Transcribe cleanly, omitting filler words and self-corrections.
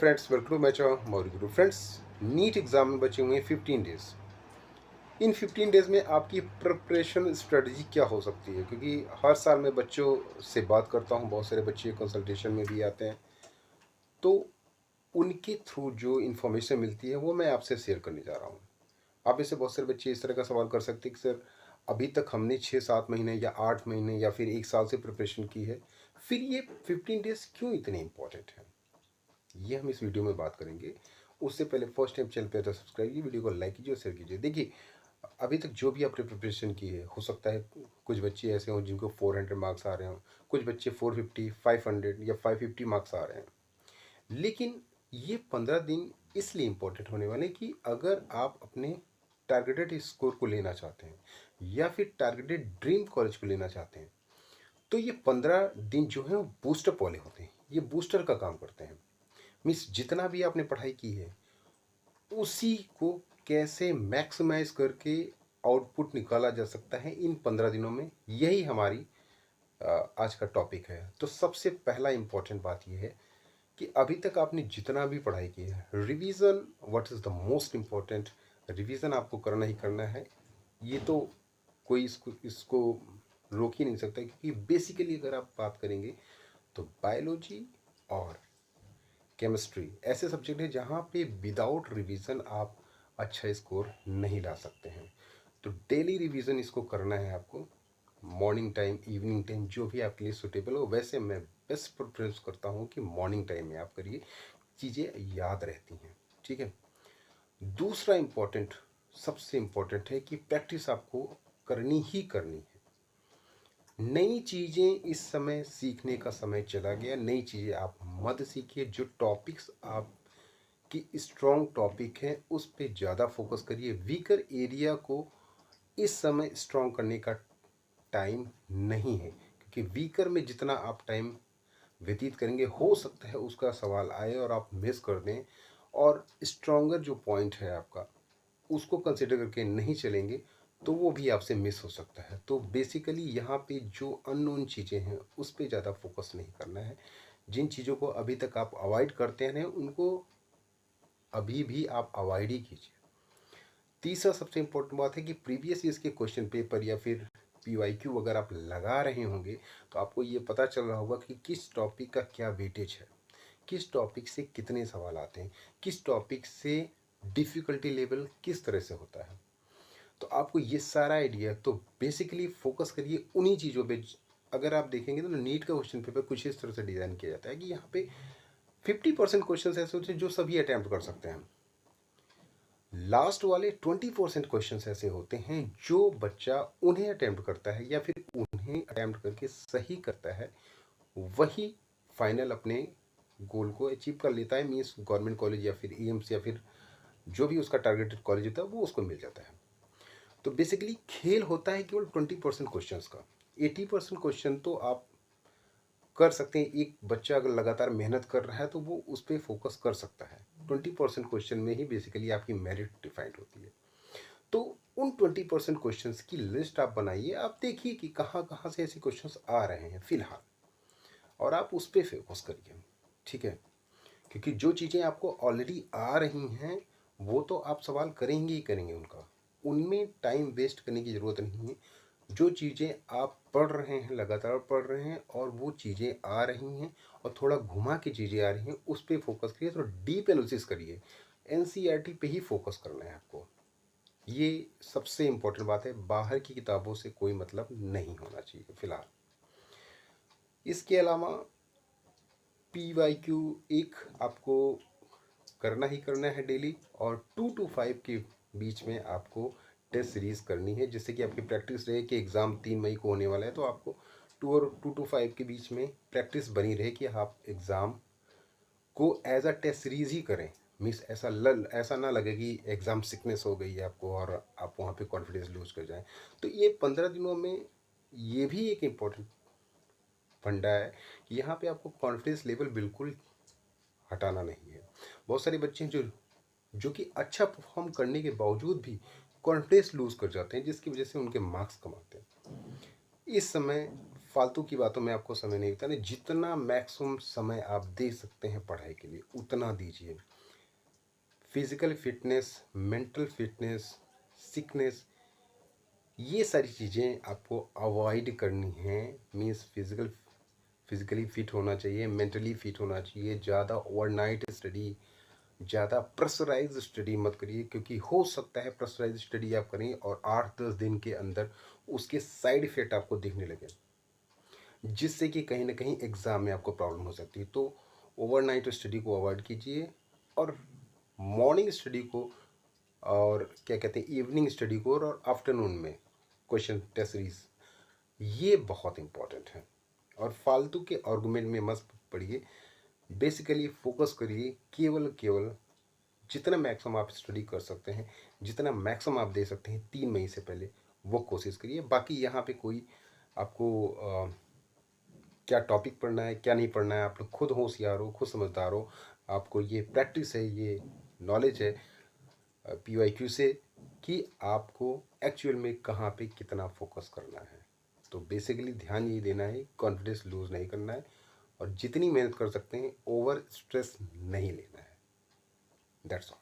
Friends, welcome to my channel Maurya Guru. Friends, NEET exam में बचे हुए 15 डेज। इन 15 डेज में आपकी प्रिपरेशन स्ट्रेटजी क्या हो सकती है? क्योंकि हर साल मैं बच्चों से बात करता हूं, बहुत सारे बच्चे कंसल्टेशन में भी आते हैं, तो उनके थ्रू जो इन्फॉर्मेशन मिलती है वो मैं आपसे शेयर करने जा रहा हूँ। आप में से बहुत सारे बच्चे इस तरह का सवाल कर सकते हैं कि सर, अभी तक हमने 6-7 महीने या 8 महीने या फिर 1 साल से प्रिपरेशन की है, फिर ये 15 डेज क्यों इतने इंपॉर्टेंट हैं? ये हम इस वीडियो में बात करेंगे। उससे पहले फर्स्ट टाइम चैनल पे तो सब्सक्राइब कीजिए, वीडियो को लाइक कीजिए और शेयर कीजिए। देखिए, अभी तक जो भी आपने प्रिपरेशन की है, हो सकता है कुछ बच्चे ऐसे हों जिनको 400 मार्क्स आ रहे हों, कुछ बच्चे 450, 500 या 550 मार्क्स आ रहे हैं। लेकिन ये 15 दिन इसलिए इम्पोर्टेंट होने वाले हैं कि अगर आप अपने टारगेटेड स्कोर को लेना चाहते हैं या फिर टारगेटेड ड्रीम कॉलेज को लेना चाहते हैं, तो ये 15 दिन जो है वो बूस्टअप वाले होते हैं। ये बूस्टर का काम करते हैं। मीन्स जितना भी आपने पढ़ाई की है उसी को कैसे मैक्सिमाइज करके आउटपुट निकाला जा सकता है इन 15 दिनों में, यही हमारी आज का टॉपिक है। तो सबसे पहला इम्पोर्टेंट बात यह है कि अभी तक आपने जितना भी पढ़ाई की है, revision what is the most important. Revision आपको करना ही करना है। ये तो कोई इसको रोक ही नहीं सकता, क्योंकि बेसिकली अगर आप बात करेंगे तो बायोलॉजी और केमिस्ट्री ऐसे सब्जेक्ट है जहाँ पे विदाउट रिवीजन आप अच्छा स्कोर नहीं ला सकते हैं। तो डेली रिवीजन इसको करना है आपको। मॉर्निंग टाइम, इवनिंग टाइम, जो भी आपके लिए सूटेबल हो। वैसे मैं बेस्ट प्रेफरेंस करता हूँ कि मॉर्निंग टाइम में आप करिए, चीज़ें याद रहती हैं। ठीक है। दूसरा इम्पोर्टेंट, सबसे इम्पोर्टेंट है कि प्रैक्टिस आपको करनी ही करनी है। नई चीज़ें इस समय सीखने का समय चला गया। नई चीज़ें आप मत सीखिए। जो टॉपिक्स आप की स्ट्रॉन्ग टॉपिक है उस पर ज़्यादा फोकस करिए। वीकर एरिया को इस समय स्ट्रॉन्ग करने का टाइम नहीं है, क्योंकि वीकर में जितना आप टाइम व्यतीत करेंगे, हो सकता है उसका सवाल आए और आप मिस कर दें, और स्ट्रॉन्गर जो पॉइंट है आपका उसको कंसिडर करके नहीं चलेंगे तो वो भी आपसे मिस हो सकता है। तो बेसिकली यहाँ पे जो अननोन चीज़ें हैं उस पर ज़्यादा फोकस नहीं करना है। जिन चीज़ों को अभी तक आप अवॉइड करते हैं उनको अभी भी आप अवॉइड ही कीजिए। तीसरा सबसे इम्पोर्टेंट बात है कि प्रीवियस ईयर्स के क्वेश्चन पेपर या फिर PYQ अगर आप लगा रहे होंगे तो आपको ये पता चल रहा होगा कि किस टॉपिक का क्या वेटेज है, किस टॉपिक से कितने सवाल आते हैं, किस टॉपिक से डिफ़िकल्टी लेवल किस तरह से होता है। तो आपको ये सारा आइडिया, तो बेसिकली फोकस करिए उन्हीं चीज़ों पे। अगर आप देखेंगे तो नीट का क्वेश्चन पेपर कुछ इस तरह से डिज़ाइन किया जाता है कि यहाँ पे 50% क्वेश्चन ऐसे होते हैं जो सभी अटैम्प्ट कर सकते हैं। लास्ट वाले 20% क्वेश्चन ऐसे होते हैं जो बच्चा उन्हें अटैम्प्ट करता है या फिर उन्हें अटैम्प्ट करके सही करता है, वही फाइनल अपने गोल को अचीव कर लेता है। मीन्स गवर्नमेंट कॉलेज या फिर एम्स या फिर जो भी उसका टारगेटेड कॉलेज होता है वो उसको मिल जाता है। तो बेसिकली खेल होता है केवल 20% क्वेश्चन का। 80% क्वेश्चन तो आप कर सकते हैं। एक बच्चा अगर लगातार मेहनत कर रहा है तो वो उस पर फोकस कर सकता है। 20% क्वेश्चन में ही बेसिकली आपकी मेरिट डिफाइंड होती है। तो उन 20% क्वेश्चंस की लिस्ट आप बनाइए। आप देखिए कि कहाँ कहाँ से ऐसे क्वेश्चंस आ रहे हैं फिलहाल, और आप उस पर फोकस करिए। ठीक है। क्योंकि जो चीज़ें आपको ऑलरेडी आ रही हैं वो तो आप सवाल करेंगे ही करेंगे उनका, उनमें टाइम वेस्ट करने की ज़रूरत नहीं है। जो चीज़ें आप पढ़ रहे हैं, लगातार पढ़ रहे हैं और वो चीज़ें आ रही हैं और थोड़ा घुमा के चीज़ें आ रही हैं, उस पर फोकस करिए। थोड़ा डीप एनालिसिस करिए। NCERT पे ही फोकस करना है आपको। ये सबसे इम्पोर्टेंट बात है। बाहर की किताबों से कोई मतलब नहीं होना चाहिए फिलहाल। इसके अलावा PYQ एक आपको करना ही करना है डेली, और 2 to 5 के बीच में आपको टेस्ट सीरीज़ करनी है, जिससे कि आपकी प्रैक्टिस रहे कि एग्ज़ाम 3 मई को होने वाला है, तो आपको 2 to 5 के बीच में प्रैक्टिस बनी रहे कि आप एग्ज़ाम को एज अ टेस्ट सीरीज़ ही करें। मीन्स ऐसा ना लगे कि एग्ज़ाम सिकनेस हो गई है आपको और आप वहाँ पे कॉन्फिडेंस लूज कर जाएं। तो ये 15 दिनों में ये भी एक इम्पोर्टेंट फंडा है कि यहाँ पे आपको कॉन्फिडेंस लेवल बिल्कुल हटाना नहीं है। बहुत सारे बच्चे हैं जो कि अच्छा परफॉर्म करने के बावजूद भी कॉन्फिडेंस लूज़ कर जाते हैं, जिसकी वजह से उनके मार्क्स कम आते हैं। इस समय फालतू की बातों में आपको समय नहीं बिताना। जितना मैक्सिमम समय आप दे सकते हैं पढ़ाई के लिए उतना दीजिए। Physical fitness, mental fitness, sickness, ये सारी चीज़ें आपको अवॉइड करनी हैं। मीन्स फिज़िकली फिट होना चाहिए, मेंटली फिट होना चाहिए। ज़्यादा ओवरनाइट स्टडी, ज़्यादा प्रेशराइज स्टडी मत करिए, क्योंकि हो सकता है प्रेशराइज स्टडी आप करें और 8-10 दिन के अंदर उसके साइड इफ़ेक्ट आपको दिखने लगे, जिससे कि कहीं ना कहीं एग्ज़ाम में आपको प्रॉब्लम हो सकती है। तो ओवरनाइट स्टडी को अवॉइड कीजिए और मॉर्निंग स्टडी को, और क्या कहते हैं, इवनिंग स्टडी को, और आफ्टरनून में क्वेश्चन टेस्ट सीरीज, ये बहुत इंपॉर्टेंट है। और फालतू के आर्गूमेंट में मत पड़िए। बेसिकली फोकस करिए केवल केवल जितना मैक्सिमम आप स्टडी कर सकते हैं, जितना मैक्सिमम आप दे सकते हैं 3 मई से पहले, वो कोशिश करिए। बाकी यहाँ पे कोई आपको क्या टॉपिक पढ़ना है क्या नहीं पढ़ना है, आप लोग खुद होशियार हो, खुद समझदार हो। आपको ये प्रैक्टिस है, ये नॉलेज है PYQ से, कि आपको एक्चुअल में कहाँ पे कितना फोकस करना है। तो बेसिकली ध्यान ये देना है, कॉन्फिडेंस लूज़ नहीं करना है, और जितनी मेहनत कर सकते हैं ओवर स्ट्रेस नहीं लेना है। That's all.